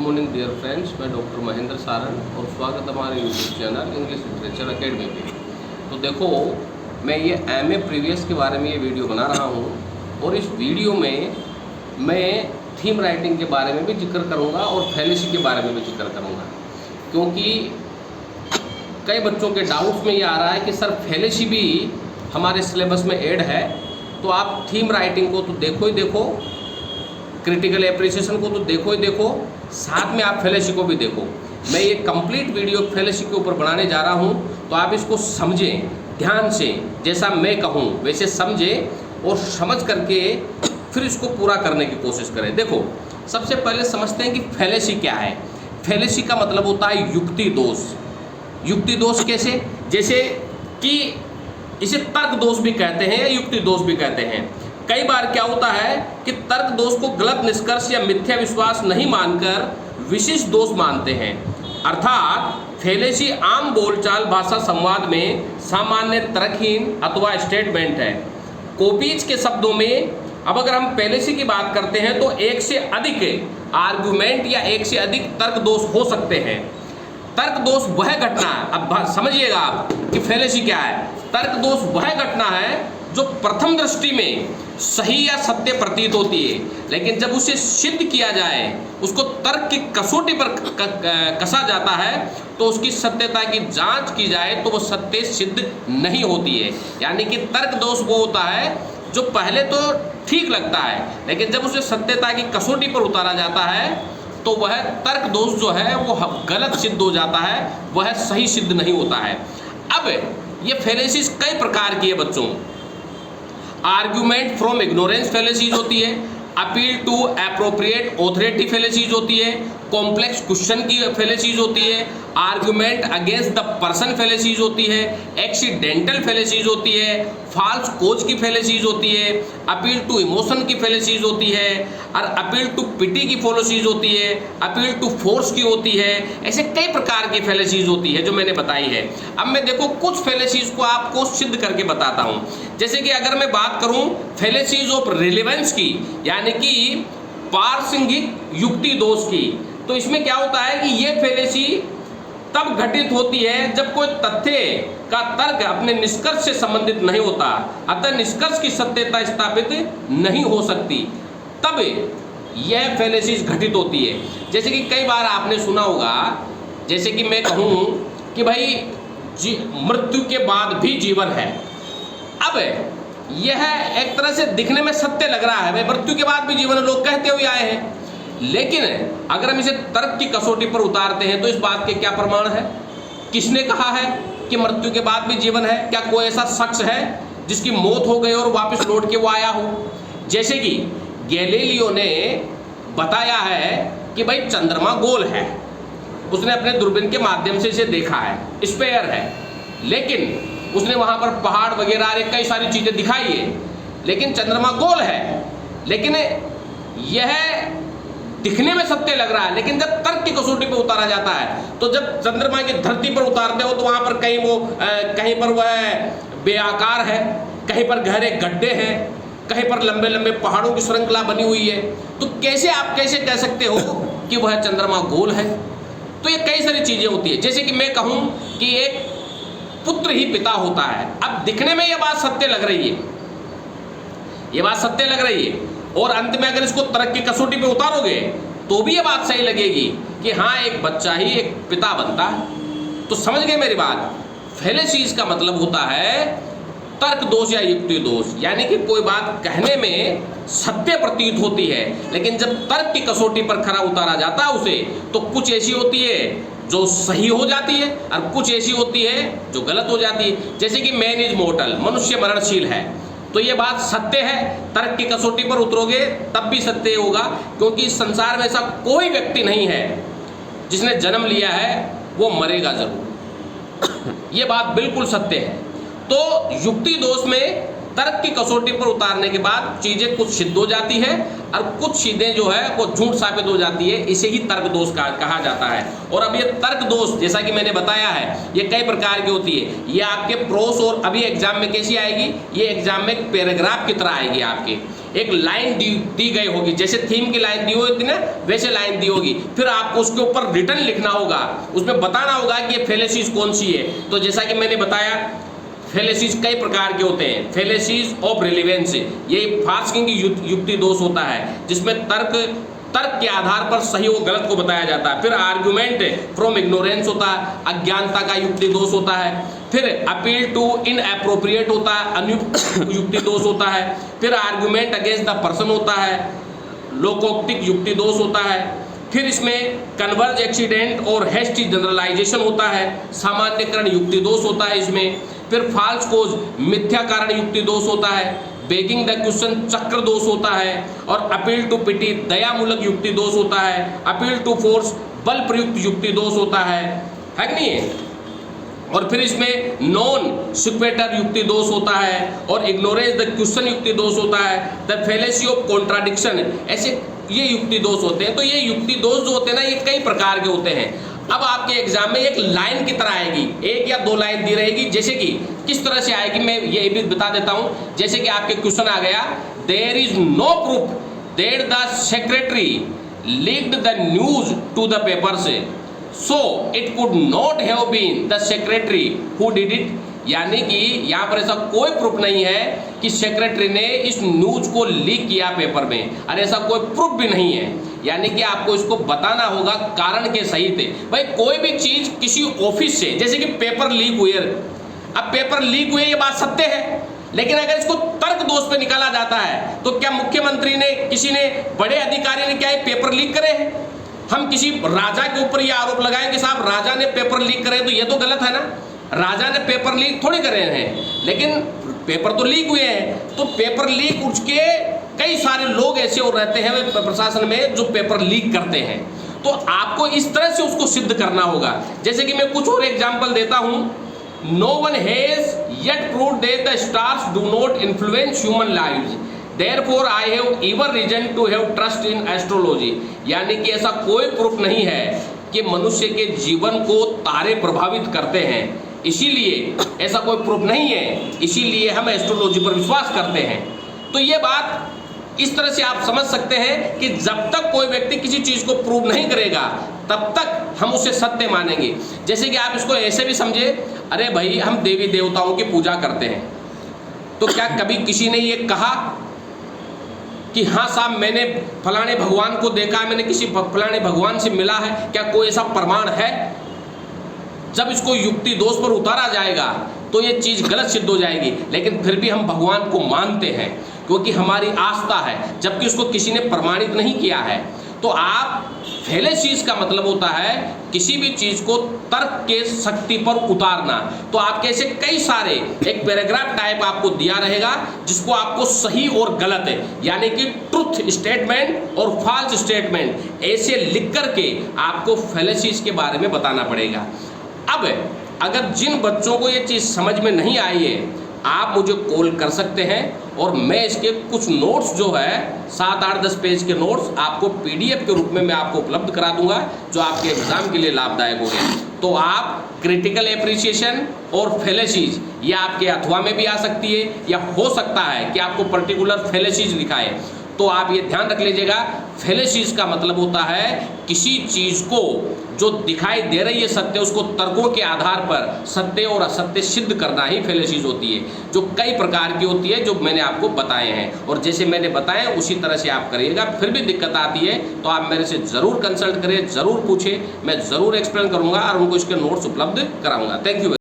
Morning dear friends, मैं doctor Mahendra Saran और स्वागत है हमारे YouTube channel English literature academy पे। तो देखो, मैं ये एमए प्रीवियस के बारे में ये वीडियो बना रहा हूँ और इस वीडियो में मैं थीम राइटिंग के बारे में भी जिक्र करूँगा और फैलेसी के बारे में भी जिक्र करूँगा, क्योंकि कई बच्चों के डाउट्स में ये आ रहा है कि सर फैलेसी भी हमारे सिलेबस में ऐड है, तो आप थीम राइटिंग को तो देखो ही देखो, क्रिटिकल एप्रिसिएशन को तो देखो ही देखो, साथ में आप फैलेसी को भी देखो। मैं ये कंप्लीट वीडियो फैलेसी के ऊपर बनाने जा रहा हूँ, तो आप इसको समझें ध्यान से, जैसा मैं कहूँ वैसे समझें और समझ करके फिर इसको पूरा करने की कोशिश करें। देखो, सबसे पहले समझते हैं कि फैलेसी क्या है। फैलेसी का मतलब होता है युक्ति दोष। युक्ति दोष कैसे? जैसे कि इसे तर्क दोष भी कहते हैं या युक्ति दोष भी कहते हैं। कई बार क्या होता है कि तर्क दोष को गलत निष्कर्ष या मिथ्या विश्वास नहीं मानकर विशिष्ट दोष मानते हैं। अर्थात फैलेसी आम बोलचाल भाषा संवाद में सामान्य तर्कहीन अथवा स्टेटमेंट है। कोपीज के शब्दों में अब अगर हम फैलेसी की बात करते हैं तो एक से अधिक आर्गुमेंट या एक से अधिक तर्क दोष हो सकते हैं। तर्क दोष वह घटना है, अब समझिएगा आप कि फैलेसी क्या है। तर्क दोष वह घटना है जो प्रथम दृष्टि में सही या सत्य प्रतीत होती है, लेकिन जब उसे सिद्ध किया जाए, उसको तर्क की कसौटी पर कसा जाता है, तो उसकी सत्यता की जांच की जाए तो वो सत्य सिद्ध नहीं होती है। यानी कि तर्क दोष वो होता है जो पहले तो ठीक लगता है, लेकिन जब उसे सत्यता की कसौटी पर उतारा जाता है तो वह तर्क दोष जो है वो गलत सिद्ध हो जाता है, वह सही सिद्ध नहीं होता है। अब ये फैलेसीज कई प्रकार की है बच्चों। आर्ग्यूमेंट फ्रॉम इग्नोरेंस फैलेसीज होती है, appeal to appropriate authority fallacies होती है, कॉम्प्लेक्स क्वेश्चन की फैलेसीज होती है, argument against the person fallacies होती है, एक्सीडेंटल फैलेसीज होती है, फॉल्स कोज की फैलेसीज होती है, अपील टू इमोशन की फैलेसीज होती है, और अपील टू पिटी की फैलेसीज होती है, अपील टू फोर्स की होती है। ऐसे कई प्रकार की फैलेसीज होती है जो मैंने बताई है। अब मैं देखो कुछ फैलेसीज को आपको सिद्ध करके बताता हूँ। जैसे कि अगर मैं बात करूँ फैलेसीज ऑफ रिलेवेंस की, यानी कि प्रासंगिक युक्ति दोष की, तो इसमें क्या होता है कि ये फैलेसी तब घटित होती है जब कोई तथ्य का तर्क अपने निष्कर्ष से संबंधित नहीं होता, अतः निष्कर्ष की सत्यता स्थापित नहीं हो सकती, तब यह फैलेसीज घटित होती है। जैसे कि कई बार आपने सुना होगा, जैसे कि मैं कहूँ कि भाई मृत्यु के बाद भी जीवन है। अब यह एक तरह से दिखने में सत्य लग रहा है, भाई मृत्यु के बाद भी जीवन लोग कहते हुए आए हैं, लेकिन अगर हम इसे तर्क की कसौटी पर उतारते हैं तो इस बात के क्या प्रमाण है? किसने कहा है कि मृत्यु के बाद भी जीवन है? क्या कोई ऐसा शख्स है जिसकी मौत हो गई और वापस लौट के वो आया हो? जैसे कि गैलीलियो ने बताया है कि भाई चंद्रमा गोल है, उसने अपने दूरबीन के माध्यम से इसे देखा है, स्फेयर है, लेकिन उसने वहां पर पहाड़ वगैरह कई सारी चीजें दिखाई है, लेकिन चंद्रमा गोल है। लेकिन यह दिखने में सत्य लग रहा है, लेकिन जब तर्क की कसौटी पर उतारा जाता है, तो जब चंद्रमा की धरती पर उतारते हो तो वहां पर कहीं पर वह बेआकार है, कहीं पर गहरे गड्ढे हैं, कहीं पर लंबे लंबे पहाड़ों की श्रृंखला बनी हुई है, तो आप कैसे कह सकते हो कि वह चंद्रमा गोल है? तो ये कई सारी चीजें होती है। जैसे कि मैं कहूं कि एक पुत्र ही पिता होता है। अब दिखने में यह बात सत्य लग रही है, ये बात सत्य लग रही है, और अंत में अगर इसको तर्क की कसौटी पे उतारोगे तो भी ये बात सही लगेगी कि हाँ, एक बच्चा ही एक पिता बनता है। तो समझ गए मेरी बात? फैलेसीज का मतलब होता है तर्क दोष या युक्ति दोष, यानी कि कोई बात कहने में सत्य प्रतीत होती है, लेकिन जब तर्क की कसौटी पर खरा उतारा जाता है उसे, तो कुछ ऐसी होती है जो सही हो जाती है और कुछ ऐसी होती है जो गलत हो जाती है। जैसे कि मैन इज मोर्टल, मनुष्य मरणशील है, तो ये बात सत्य है। तर्क की कसौटी पर उतरोगे तब भी सत्य होगा, क्योंकि इस संसार में ऐसा कोई व्यक्ति नहीं है जिसने जन्म लिया है वो मरेगा जरूर। ये बात बिल्कुल सत्य है। तो युक्ति दोष में तर्क की कसौटी पर उतारने के बाद चीजें कुछ सिद्ध हो जाती है और कुछ चीजें जो है वो झूठ साबित हो जाती है, इसे ही तर्क दोष कहा जाता है। और अब ये तर्क दोष जैसा कि मैंने बताया है ये कई प्रकार की होती है। ये आपके प्रोस और अभी एग्जाम में कैसी आएगी, ये एग्जाम में पैराग्राफ की तरह आएगी आपके। एक लाइन दी गई होगी, जैसे थीम की लाइन दी होगी ना वैसे लाइन दी होगी, फिर आपको उसके ऊपर रिटर्न लिखना होगा, उसमें बताना होगा कि ये फेलेसीज कौन सी है। तो जैसा कि मैंने बताया फेलेसीज कई प्रकार के होते हैं। फेलेसीज ऑफ रिलेवेंस, ये फास्किंग की युक्ति दोष होता है जिसमें तर्क के आधार पर सही और गलत को बताया जाता है। फिर आर्गुमेंट फ्रॉम इग्नोरेंस होता है, अज्ञानता का युक्ति दोष होता है। फिर अपील टू इनएप्रोप्रिएट होता है, अनुयुक्त युक्ति दोष होता है। फिर आर्गुमेंट अगेंस्ट द पर्सन होता है, लोकोक्तिक युक्ति दोष होता है। फिर इसमें कन्वर्ज एक्सीडेंट और हेस्टी जनरलाइजेशन होता है, सामान्यकरण युक्ति दोष होता है इसमें। फिर फाल्स कोज मिथ्या कारण युक्ति दोष होता है, बेगिंग द क्वेश्चन चक्र दोष होता है, और अपील टू पिटी दयामूलक युक्ति दोष होता है। अपील टू फोर्स बल प्रयुक्त युक्ति दोष होता है कि नहीं है। और फिर इसमें नॉन सिक्वेटर युक्ति दोष होता है, और इग्नोरेंस द क्वेश्चन युक्ति दोष होता है। द फेलेसी ऑफ कॉन्ट्राडिक्शन, ऐसे ये युक्ति दोष होते हैं। तो ये युक्ति दोष जो होते हैं ना, ये कई प्रकार के होते हैं। अब आपके एग्जाम में एक लाइन की तरह आएगी, एक या दो लाइन दी रहेगी। जैसे कि किस तरह से आएगी मैं ये भी बता देता हूं। जैसे कि आपके क्वेश्चन आ गया, there is no proof that the secretary leaked the news to the papers, so it could not have been the secretary who did it. यानी कि यहाँ पर ऐसा कोई प्रूफ नहीं है कि सेक्रेटरी ने इस न्यूज को लीक किया पेपर में, और ऐसा कोई प्रूफ भी नहीं है। यानी कि आपको इसको बताना होगा कारण के सहित। भाई कोई भी चीज किसी ऑफिस से, जैसे कि पेपर लीक हुए, अब पेपर लीक हुए ये बात सत्य है, लेकिन अगर इसको तर्क दोष पे निकाला जाता है तो क्या मुख्यमंत्री ने, किसी ने, बड़े अधिकारी ने क्या ये पेपर लीक करे हैं? हम किसी राजा के ऊपर ये आरोप लगाएं कि साहब राजा ने पेपर लीक करे, तो ये तो गलत है ना। राजा ने पेपर लीक थोड़ी करे हैं, लेकिन पेपर तो लीक हुए हैं। तो पेपर लीक उसके कई सारे लोग ऐसे और रहते हैं प्रशासन में जो पेपर लीक करते हैं। तो आपको इस तरह से उसको सिद्ध करना होगा। जैसे कि मैं कुछ और एग्जांपल देता हूं। No one has yet proved that the stars do not influence human lives, therefore I have ever reason to have trust in astrology. यानी कि ऐसा कोई प्रूफ नहीं है कि मनुष्य के जीवन को तारे प्रभावित करते हैं, इसीलिए ऐसा कोई प्रूफ नहीं है, इसीलिए हम एस्ट्रोलॉजी पर विश्वास करते हैं। तो ये बात इस तरह से आप समझ सकते हैं कि जब तक कोई व्यक्ति किसी चीज को प्रूव नहीं करेगा तब तक हम उसे सत्य मानेंगे। जैसे कि आप इसको ऐसे भी समझे, अरे भाई हम देवी देवताओं की पूजा करते हैं, तो क्या कभी किसी ने ये कहा कि हाँ साहब मैंने फलाने भगवान को देखा है, मैंने किसी फलाने भगवान से मिला है? क्या कोई ऐसा प्रमाण है? जब इसको युक्ति दोष पर उतारा जाएगा तो ये चीज गलत सिद्ध हो जाएगी, लेकिन फिर भी हम भगवान को मानते हैं क्योंकि हमारी आस्था है, जबकि उसको किसी ने प्रमाणित नहीं किया है। तो आप फेलेसीज का मतलब होता है किसी भी चीज को तर्क के शक्ति पर उतारना। तो आपके ऐसे कई सारे एक पैराग्राफ टाइप आपको दिया रहेगा जिसको आपको सही और गलत है, यानी कि ट्रुथ स्टेटमेंट और फॉल्स स्टेटमेंट ऐसे लिख करके आपको फेलेसीज के बारे में बताना पड़ेगा। अब अगर जिन बच्चों को ये चीज़ समझ में नहीं आई है, आप मुझे कॉल कर सकते हैं और मैं इसके कुछ नोट्स जो है 7, 8, 10 पेज के नोट्स आपको PDF के रूप में मैं आपको उपलब्ध करा दूंगा, जो आपके एग्जाम के लिए लाभदायक हो गए। तो आप क्रिटिकल एप्रिसिएशन और फेलेसीज ये आपके अथवा में भी आ सकती है, या हो सकता है कि आपको पर्टिकुलर फेलेसीज दिखाए। तो आप ये ध्यान रख लीजिएगा, फेलेसीज का मतलब होता है किसी चीज को जो दिखाई दे रही है सत्य, उसको तर्कों के आधार पर सत्य और असत्य सिद्ध करना ही फेलेसीज होती है, जो कई प्रकार की होती है, जो मैंने आपको बताए हैं। और जैसे मैंने बताए उसी तरह से आप करिएगा। फिर भी दिक्कत आती है तो आप मेरे से ज़रूर कंसल्ट करें, ज़रूर पूछें, मैं ज़रूर एक्सप्लेन करूँगा और उनको इसके नोट्स उपलब्ध कराऊँगा। Thank you.